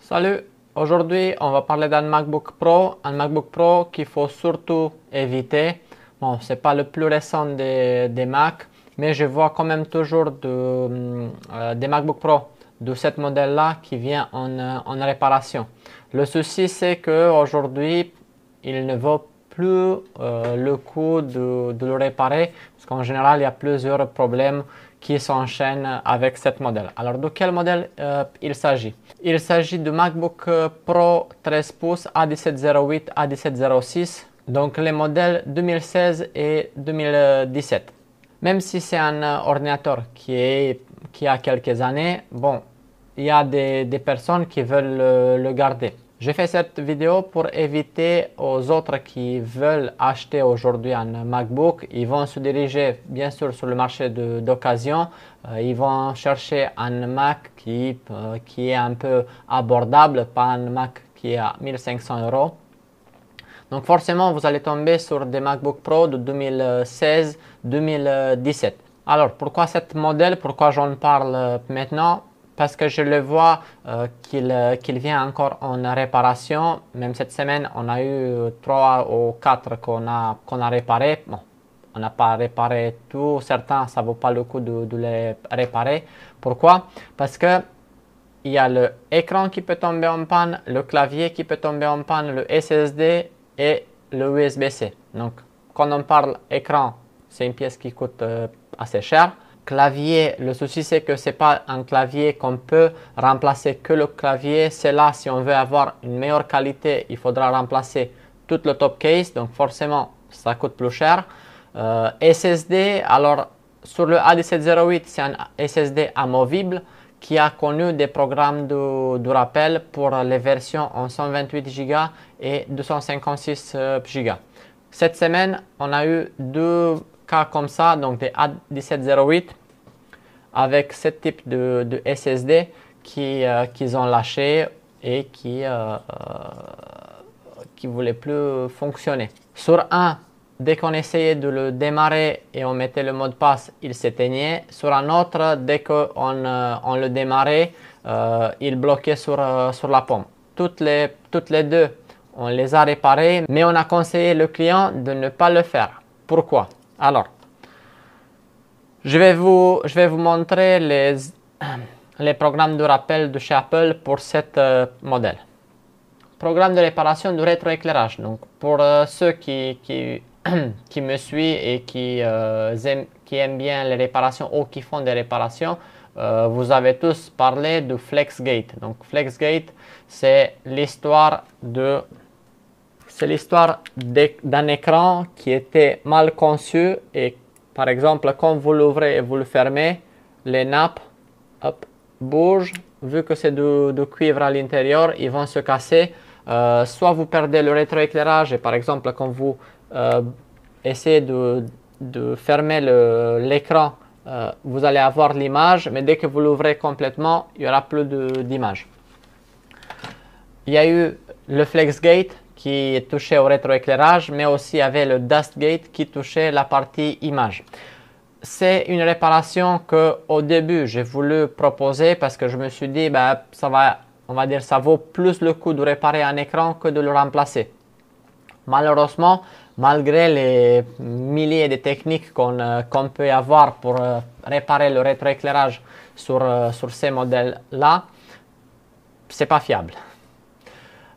Salut, aujourd'hui on va parler d'un MacBook Pro, un MacBook Pro qu'il faut surtout éviter. Bon, c'est pas le plus récent des Mac, mais je vois quand même toujours des MacBook Pro de ce modèle-là qui vient en réparation. Le souci c'est qu'aujourd'hui il ne vaut plus le coup de le réparer parce qu'en général il y a plusieurs problèmes qui s'enchaînent avec ce modèle. Alors de quel modèle il s'agit? Il s'agit du MacBook Pro 13 pouces A1708, A1706, donc les modèles 2016 et 2017. Même si c'est un ordinateur qui a quelques années, bon, il y a des personnes qui veulent le garder. J'ai fait cette vidéo pour éviter aux autres qui veulent acheter aujourd'hui un MacBook. Ils vont se diriger bien sûr sur le marché d'occasion. Ils vont chercher un Mac qui est un peu abordable, pas un Mac qui est à 1500 €. Donc forcément, vous allez tomber sur des MacBook Pro de 2016-2017. Alors, pourquoi ce modèle? Pourquoi j'en parle maintenant? Parce que je le vois qu'il vient encore en réparation. Même cette semaine, on a eu 3 ou 4 qu'on a réparé. Bon, on n'a pas réparé tout. Certains, ça ne vaut pas le coup de les réparer. Pourquoi? Parce que il y a l'écran qui peut tomber en panne, le clavier qui peut tomber en panne, le SSD et le USB-C. Donc, quand on parle écran, c'est une pièce qui coûte assez cher. Clavier, le souci c'est que ce n'est pas un clavier qu'on peut remplacer que le clavier. C'est là, si on veut avoir une meilleure qualité, il faudra remplacer tout le top case. Donc, forcément, ça coûte plus cher. SSD, alors sur le A1708, c'est un SSD amovible qui a connu des programmes de rappel pour les versions en 128 Go et 256 Go. Cette semaine, on a eu deux cas comme ça, donc des A1708 avec ce type de SSD qu'ils ont lâché et qui ne voulait plus fonctionner. Sur un, dès qu'on essayait de le démarrer et on mettait le mot de passe, il s'éteignait. Sur un autre, dès qu'on le démarrait, il bloquait sur la pomme. Toutes les deux, on les a réparées, mais on a conseillé le client de ne pas le faire. Pourquoi? Alors, je vais vous montrer les programmes de rappel de chez Apple pour cet modèle. Programme de réparation du rétroéclairage. Donc, pour ceux qui me suivent et qui aiment bien les réparations ou qui font des réparations, vous avez tous parlé de FlexGate. Donc, FlexGate, c'est l'histoire d'un écran qui était mal conçu et par exemple, quand vous l'ouvrez et vous le fermez, les nappes bougent. Vu que c'est de cuivre à l'intérieur, ils vont se casser. Soit vous perdez le rétroéclairage et par exemple, quand vous essayez de fermer l'écran, vous allez avoir l'image, mais dès que vous l'ouvrez complètement, il n'y aura plus d'image. Il y a eu le FlexGate qui touchait au rétroéclairage, mais aussi il y avait le DustGate qui touchait la partie image. C'est une réparation que au début j'ai voulu proposer parce que je me suis dit ça vaut plus le coup de réparer un écran que de le remplacer. Malheureusement, malgré les milliers de techniques qu'on peut avoir pour réparer le rétroéclairage sur ces modèles-là, c'est pas fiable.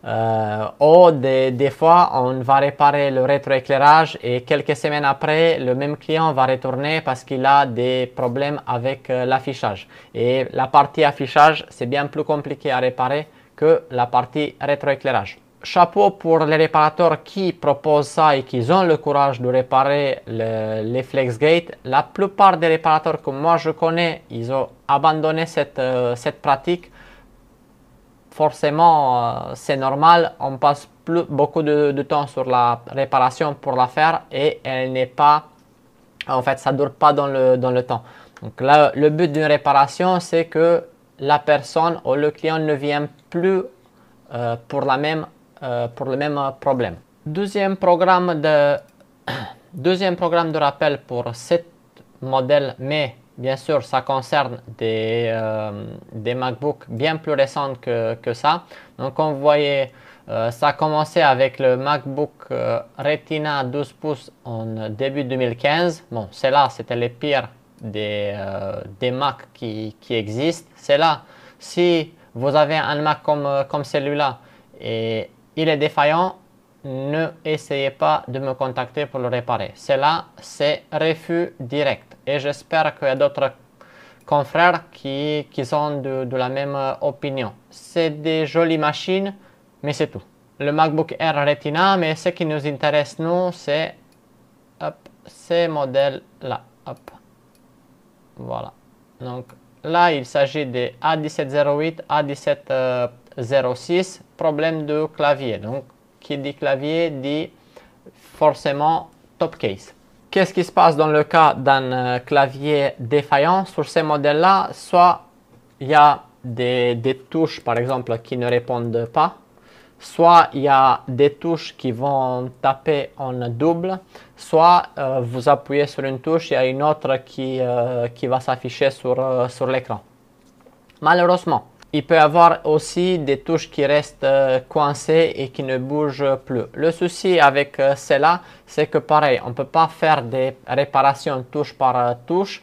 Des fois, on va réparer le rétroéclairage et quelques semaines après, le même client va retourner parce qu'il a des problèmes avec l'affichage. Et la partie affichage, c'est bien plus compliqué à réparer que la partie rétroéclairage. Chapeau pour les réparateurs qui proposent ça et qui ont le courage de réparer les FlexGate. La plupart des réparateurs que moi je connais, ils ont abandonné cette pratique. Forcément, c'est normal, on passe beaucoup de temps sur la réparation pour la faire et elle n'est pas, en fait, ça ne dure pas dans le temps. Donc là, le but d'une réparation, c'est que la personne ou le client ne vient plus pour le même problème. Deuxième programme de rappel pour ce modèle, mais bien sûr, ça concerne des MacBooks bien plus récents que ça. Donc, on voyait, ça a commencé avec le MacBook Retina 12 pouces en début 2015. Bon, c'est là, c'était les pires des Mac qui existent. C'est là, si vous avez un Mac comme celui-là et il est défaillant, ne essayez pas de me contacter pour le réparer. C'est là, c'est refus direct. Et j'espère qu'il y a d'autres confrères qui sont de la même opinion. C'est des jolies machines, mais c'est tout. Le MacBook Air Retina, mais ce qui nous intéresse, nous, c'est ces modèles-là. Voilà. Donc là, il s'agit des A1708, A1706, problème de clavier. Donc, qui dit clavier dit forcément top case. Qu'est-ce qui se passe dans le cas d'un clavier défaillant? Sur ces modèles-là, soit il y a des touches, par exemple, qui ne répondent pas, soit il y a des touches qui vont taper en double, soit vous appuyez sur une touche, il y a une autre qui va s'afficher sur l'écran. Malheureusement, il peut y avoir aussi des touches qui restent coincées et qui ne bougent plus. Le souci avec cela, c'est que pareil, on ne peut pas faire des réparations touche par touche.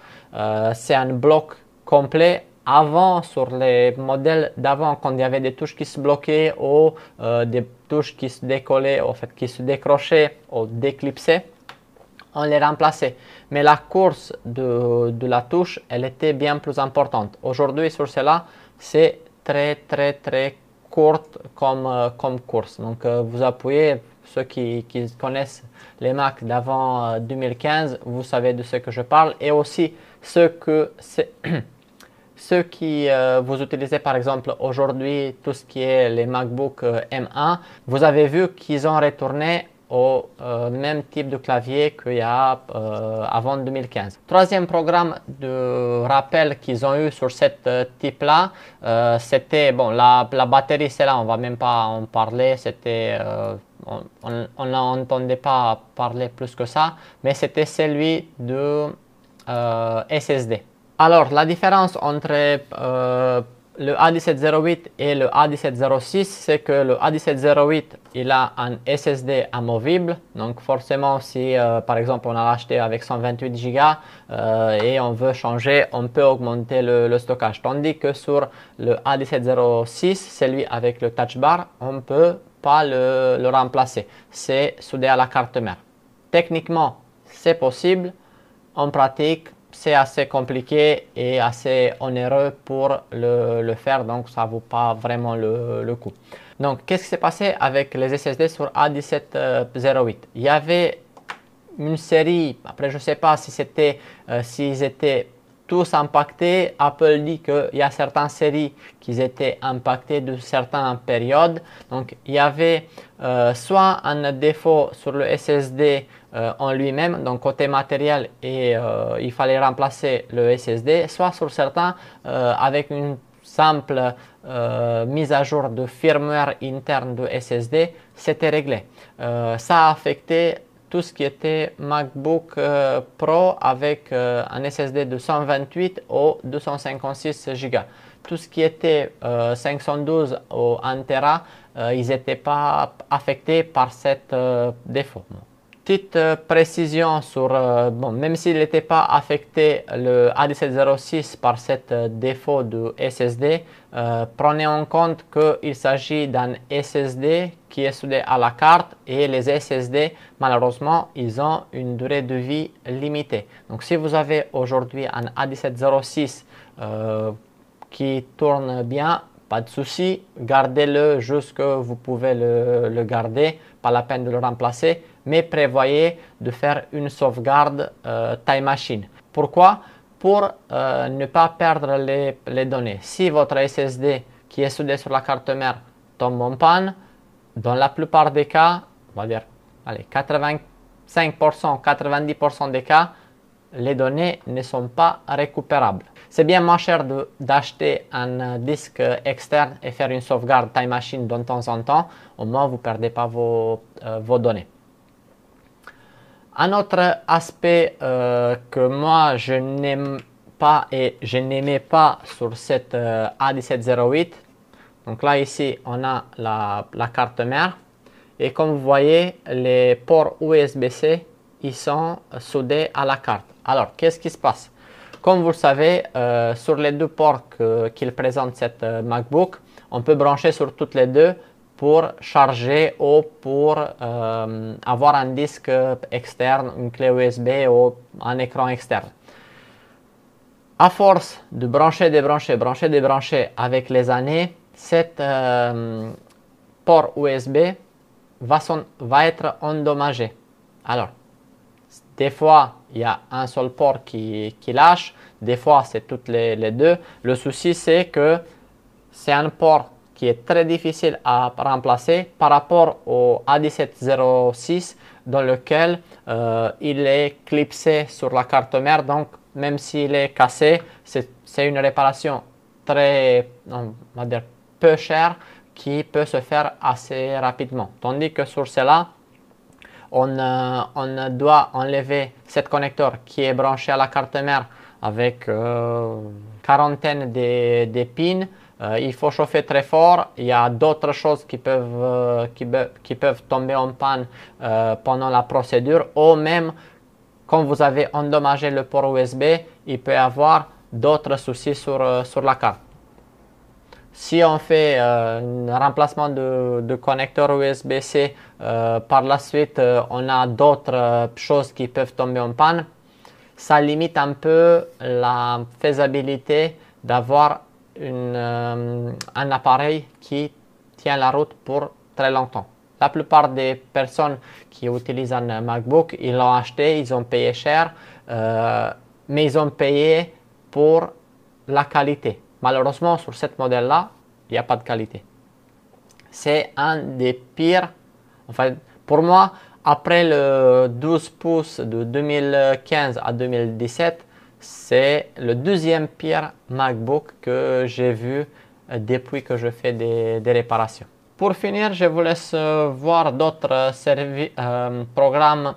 C'est un bloc complet. Avant, sur les modèles d'avant, quand il y avait des touches qui se bloquaient ou des touches qui se décollaient, en fait, qui se décrochaient ou déclipsaient, on les remplaçait. Mais la course de la touche, elle était bien plus importante. Aujourd'hui, sur cela, c'est très courte comme course. Donc, vous appuyez, ceux qui connaissent les Mac d'avant 2015, vous savez de ce que je parle. Et aussi, ceux qui vous utilisez par exemple aujourd'hui tout ce qui est les MacBook M1, vous avez vu qu'ils ont retourné au même type de clavier qu'il y a avant 2015. Troisième programme de rappel qu'ils ont eu sur cette type-là, c'était, bon, la batterie, c'est là, on va même pas en parler, c'était, on n'entendait pas parler plus que ça, mais c'était celui de SSD. Alors, la différence entre le A1708 et le A1706, c'est que le A1708, il a un SSD amovible. Donc, forcément, si par exemple on a acheté avec 128 Go et on veut changer, on peut augmenter le stockage. Tandis que sur le A1706, celui avec le touch bar, on ne peut pas le remplacer. C'est soudé à la carte mère. Techniquement, c'est possible. En pratique, c'est assez compliqué et assez onéreux pour le faire, donc ça ne vaut pas vraiment le coup. Donc, qu'est-ce qui s'est passé avec les SSD sur A1708? Il y avait une série, après je ne sais pas si c'était, s'ils étaient tous impactés. Apple dit qu'il y a certaines séries qui étaient impactées de certaines périodes. Donc, il y avait soit un défaut sur le SSD en lui-même, donc côté matériel, et il fallait remplacer le SSD, soit sur certains avec une simple mise à jour de firmware interne de SSD, c'était réglé. Ça a affecté tout ce qui était MacBook Pro avec un SSD de 128 ou 256 Go. Tout ce qui était 512 ou 1 Tera, ils n'étaient pas affectés par cet défaut. Petite précision sur, bon, même s'il n'était pas affecté le A1706 par cet défaut de SSD, prenez en compte qu'il s'agit d'un SSD qui est soudé à la carte et les SSD, malheureusement, ils ont une durée de vie limitée. Donc, si vous avez aujourd'hui un A1706 qui tourne bien, pas de souci, gardez-le jusque vous pouvez le garder, pas la peine de le remplacer, mais prévoyez de faire une sauvegarde Time Machine. Pourquoi? Pour ne pas perdre les données. Si votre SSD qui est soudé sur la carte mère tombe en panne, dans la plupart des cas, on va dire allez, 85%, 90% des cas, les données ne sont pas récupérables. C'est bien moins cher d'acheter un disque externe et faire une sauvegarde Time Machine de temps en temps. Au moins, vous ne perdez pas vos données. Un autre aspect que moi je n'aime pas et je n'aimais pas sur cette A1708. Donc là, ici, on a la carte mère. Et comme vous voyez, les ports USB-C, ils sont soudés à la carte. Alors, qu'est-ce qui se passe? Comme vous le savez, sur les deux ports qu'il présente cette MacBook, on peut brancher sur toutes les deux pour charger ou pour avoir un disque externe, une clé USB ou un écran externe. À force de brancher, débrancher, brancher, débrancher avec les années, cet port USB va être endommagé. Alors, des fois, il y a un seul port qui lâche, des fois, c'est toutes les deux. Le souci, c'est que c'est un port qui est très difficile à remplacer par rapport au A1706 dans lequel il est clipsé sur la carte mère. Donc, même s'il est cassé, c'est une réparation très, on va dire, peu chère qui peut se faire assez rapidement. Tandis que sur cela, on doit enlever cet connecteur qui est branché à la carte mère avec quarantaine de pins. Il faut chauffer très fort. Il y a d'autres choses qui peuvent tomber en panne pendant la procédure. Ou même, quand vous avez endommagé le port USB, il peut y avoir d'autres soucis sur la carte. Si on fait un remplacement de connecteur USB-C, par la suite, on a d'autres choses qui peuvent tomber en panne. Ça limite un peu la faisabilité d'avoir un appareil qui tient la route pour très longtemps. La plupart des personnes qui utilisent un MacBook, ils l'ont acheté, ils ont payé cher, mais ils ont payé pour la qualité. Malheureusement, sur ce modèle-là, il n'y a pas de qualité. C'est un des pires, enfin, pour moi, après le 12 pouces de 2015 à 2017, c'est le deuxième pire MacBook que j'ai vu depuis que je fais des réparations. Pour finir, je vous laisse voir d'autres programmes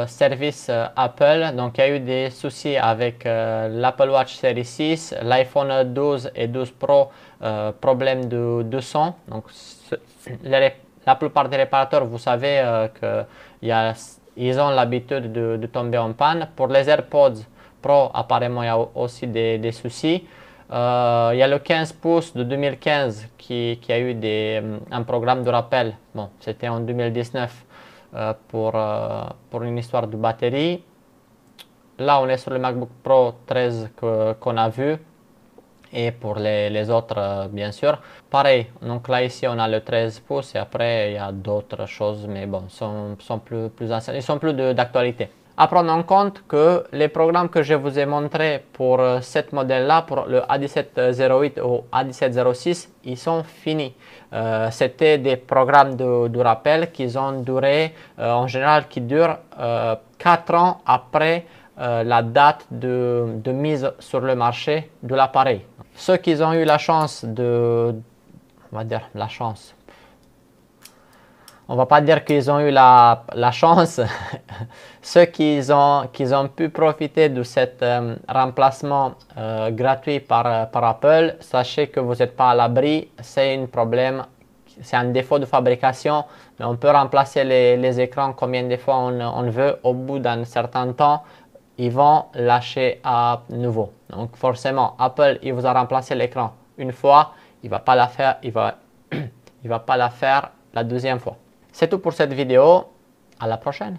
services Apple. Donc, il y a eu des soucis avec l'Apple Watch Series 6, l'iPhone 12 et 12 Pro, problème de son. Donc, la plupart des réparateurs, vous savez qu'ils ont l'habitude de tomber en panne. Pour les AirPods Pro, apparemment, il y a aussi des soucis. Il y a le 15 pouces de 2015 qui a eu un programme de rappel. Bon, c'était en 2019 pour une histoire de batterie. Là, on est sur le MacBook Pro 13 qu'on a vu. Et pour les autres, bien sûr. Pareil, donc là, ici, on a le 13 pouces et après, il y a d'autres choses, mais bon, sont plus anciens, ils sont plus d'actualité. À prendre en compte que les programmes que je vous ai montrés pour ce modèle-là, pour le A1708 ou A1706, ils sont finis. C'était des programmes de rappel qui ont duré, en général, qui durent 4 ans après la date de mise sur le marché de l'appareil. Ceux qui ont eu la chance on va dire la chance, on va pas dire qu'ils ont eu la chance, ceux qui ont pu profiter de cet remplacement gratuit par Apple, sachez que vous n'êtes pas à l'abri, c'est un problème, c'est un défaut de fabrication, mais on peut remplacer les écrans combien de fois on veut. Au bout d'un certain temps, ils vont lâcher à nouveau. Donc forcément, Apple, il vous a remplacé l'écran une fois, il va pas la faire, il va pas la faire la deuxième fois. C'est tout pour cette vidéo. À la prochaine.